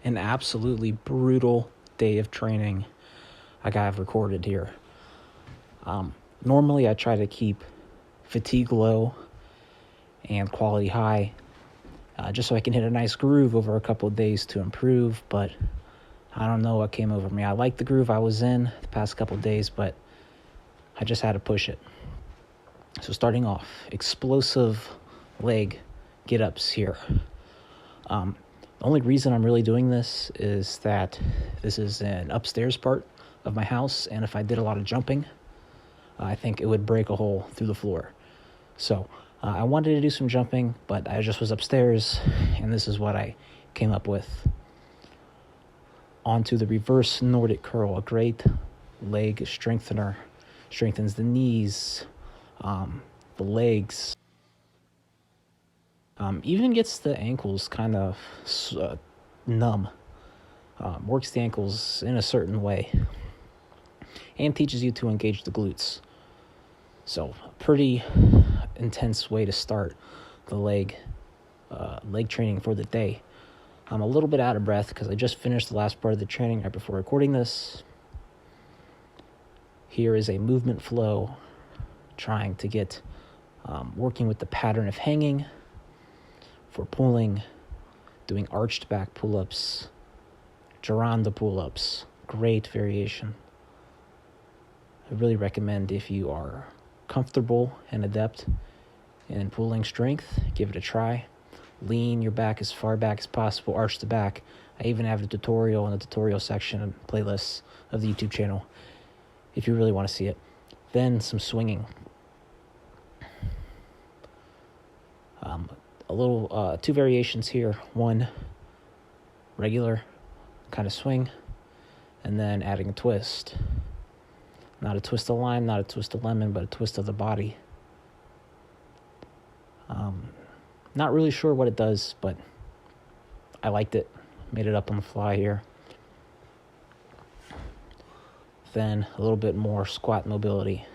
an absolutely brutal day of training I got recorded here. Normally I try to keep fatigue low and quality high, just so I can hit a nice groove over a couple of days to improve, but I don't know what came over me. I like the groove I was in the past couple of days, but I just had to push it. So starting off, explosive leg get-ups here. The only reason I'm really doing this is that this is an upstairs part of my house, and if I did a lot of jumping, I think it would break a hole through the floor. So I wanted to do some jumping, but I just was upstairs, and this is what I came up with. Onto the reverse Nordic curl, a great leg strengthener. Strengthens the knees, the legs, even gets the ankles kind of numb. Works the ankles in a certain way, and teaches you to engage the glutes. So, a pretty intense way to start the leg training for the day. I'm a little bit out of breath because I just finished the last part of the training right before recording this. Here is a movement flow, trying to get working with the pattern of hanging for pulling, doing arched back pull-ups, Giranda pull-ups, great variation. I really recommend, if you are comfortable and adept in pulling strength, give it a try. Lean your back as far back as possible, arch the back. I even have a tutorial in the tutorial section and playlists of the YouTube channel if you really want to see it. Then some swinging. Two variations here. One, regular kind of swing, and then adding a twist. Not a twist of lime, not a twist of lemon, but a twist of the body. Not really sure what it does, but I liked it. Made it up on the fly here. Then a little bit more squat mobility.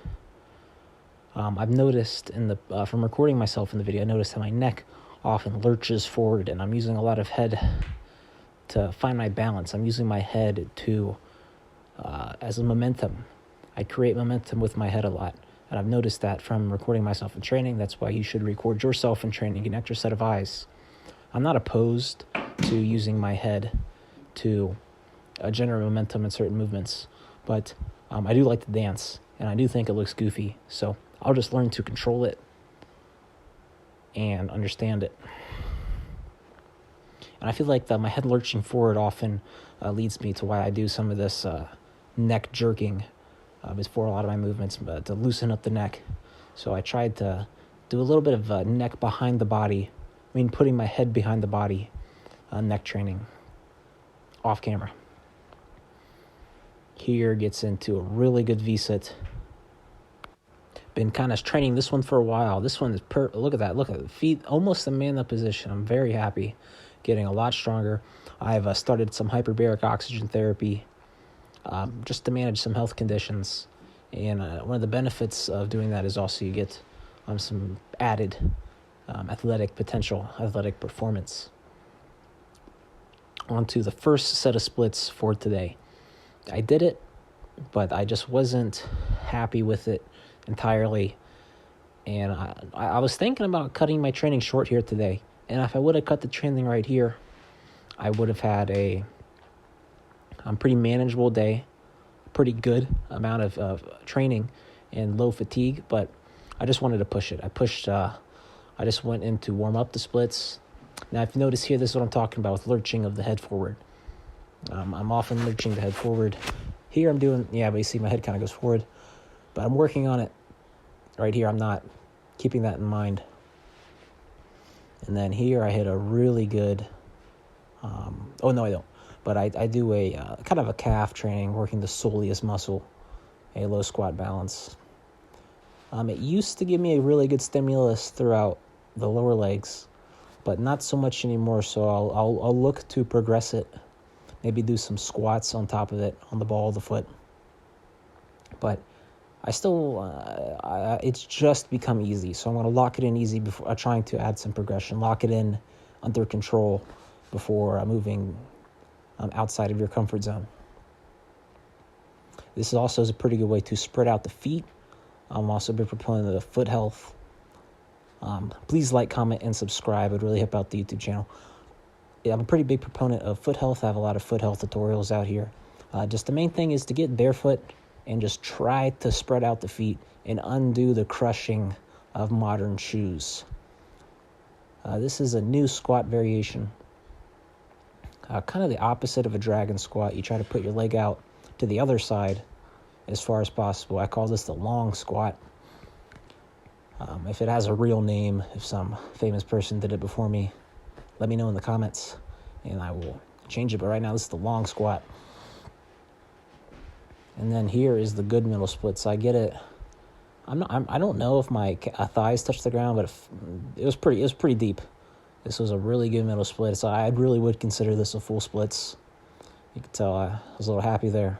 I've noticed from recording myself in the video, I noticed that my neck often lurches forward, and I'm using a lot of head to find my balance. I'm using my head to as a momentum. I create momentum with my head a lot, and I've noticed that from recording myself in training. That's why you should record yourself in training, an extra set of eyes. I'm not opposed to using my head to generate momentum in certain movements, but I do like to dance, and I do think it looks goofy, so I'll just learn to control it and understand it. And I feel like my head lurching forward often leads me to why I do some of this neck jerking before a lot of my movements, to loosen up the neck. So I tried to do a little bit of neck behind the body, putting my head behind the body, neck training, off camera. Here gets into a really good V-sit. Been kind of training this one for a while. This one is look at that. Look at the feet, almost a man-up position. I'm very happy. Getting a lot stronger. I've started some hyperbaric oxygen therapy just to manage some health conditions. And one of the benefits of doing that is also you get some added athletic potential, athletic performance. On to the first set of splits for today. I did it, but I just wasn't happy with it entirely. And I was thinking about cutting my training short here today. And if I would have cut the training right here, I would have had a pretty manageable day, pretty good amount of training and low fatigue, but I just wanted to push it. I just went in to warm up the splits. Now, if you notice here, this is what I'm talking about with lurching of the head forward. I'm often lurching the head forward. Here I'm doing, but you see my head kind of goes forward, but I'm working on it. Right here, I'm not keeping that in mind. And then here I hit a really good, I don't. But I do a kind of a calf training, working the soleus muscle, a low squat balance. It used to give me a really good stimulus throughout the lower legs, but not so much anymore, so I'll look to progress it. Maybe do some squats on top of it, on the ball of the foot. But I still, it's just become easy. So I'm going to lock it in easy before trying to add some progression, lock it in under control before moving outside of your comfort zone. This is also a pretty good way to spread out the feet. I'm also a big proponent of foot health. Please like, comment, and subscribe. It would really help out the YouTube channel. Yeah, I'm a pretty big proponent of foot health. I have a lot of foot health tutorials out here. Just the main thing is to get barefoot and just try to spread out the feet and undo the crushing of modern shoes. This is a new squat variation. Kind of the opposite of a dragon squat. You try to put your leg out to the other side as far as possible. I call this the long squat. If it has a real name, if some famous person did it before me, let me know in the comments and I will change it. But right now, this is the long squat. And then here is the good middle split. So I get it. I don't know if my thighs touched the ground, but it was pretty deep. This was a really good middle split. So I really would consider this a full splits. You can tell I was a little happy there.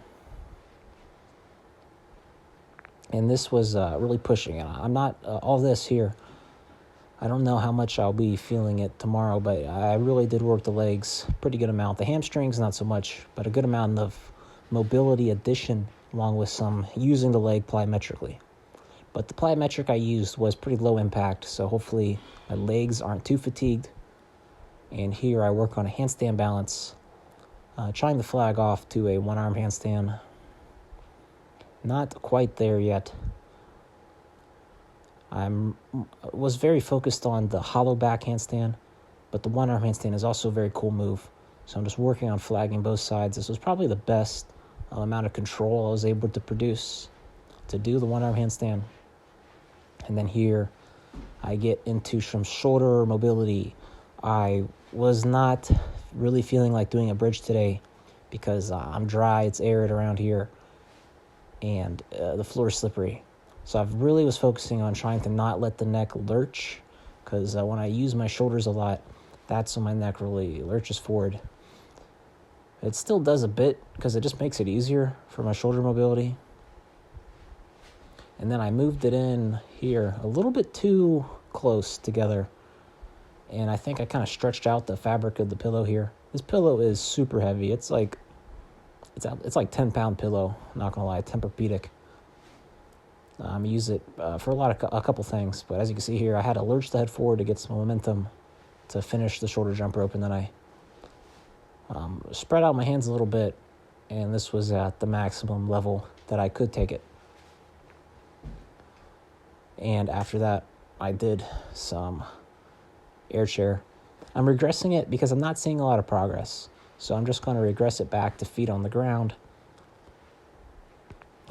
And this was really pushing. And I'm not, all this here, I don't know how much I'll be feeling it tomorrow, but I really did work the legs pretty good amount. The hamstrings, not so much, but a good amount of mobility addition along with some using the leg plyometrically. But the plyometric I used was pretty low impact, so hopefully my legs aren't too fatigued. And here I work on a handstand balance, trying to flag off to a one-arm handstand. Not quite there yet. I was very focused on the hollow back handstand, but the one-arm handstand is also a very cool move. So I'm just working on flagging both sides. This was probably the best amount of control I was able to produce to do the one-arm handstand. And then here I get into some shoulder mobility. I was not really feeling like doing a bridge today because I'm dry, it's arid around here, and the floor is slippery. So I really was focusing on trying to not let the neck lurch, because when I use my shoulders a lot, that's when my neck really lurches forward. It still does a bit because it just makes it easier for my shoulder mobility. And then I moved it in here a little bit too close together. And I think I kind of stretched out the fabric of the pillow here. This pillow is super heavy. It's like 10-pound pillow, not gonna lie, Tempur-Pedic. I use it for a couple things, but as you can see here, I had to lurch the head forward to get some momentum to finish the shoulder jump rope, and then I spread out my hands a little bit, and this was at the maximum level that I could take it. And after that, I did some air chair. I'm regressing it because I'm not seeing a lot of progress, so I'm just going to regress it back to feet on the ground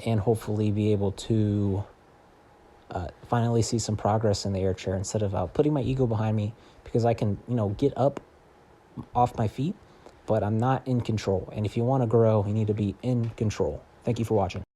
and hopefully be able to finally see some progress in the air chair instead of putting my ego behind me, because I can, get up off my feet, but I'm not in control. And if you want to grow, you need to be in control. Thank you for watching.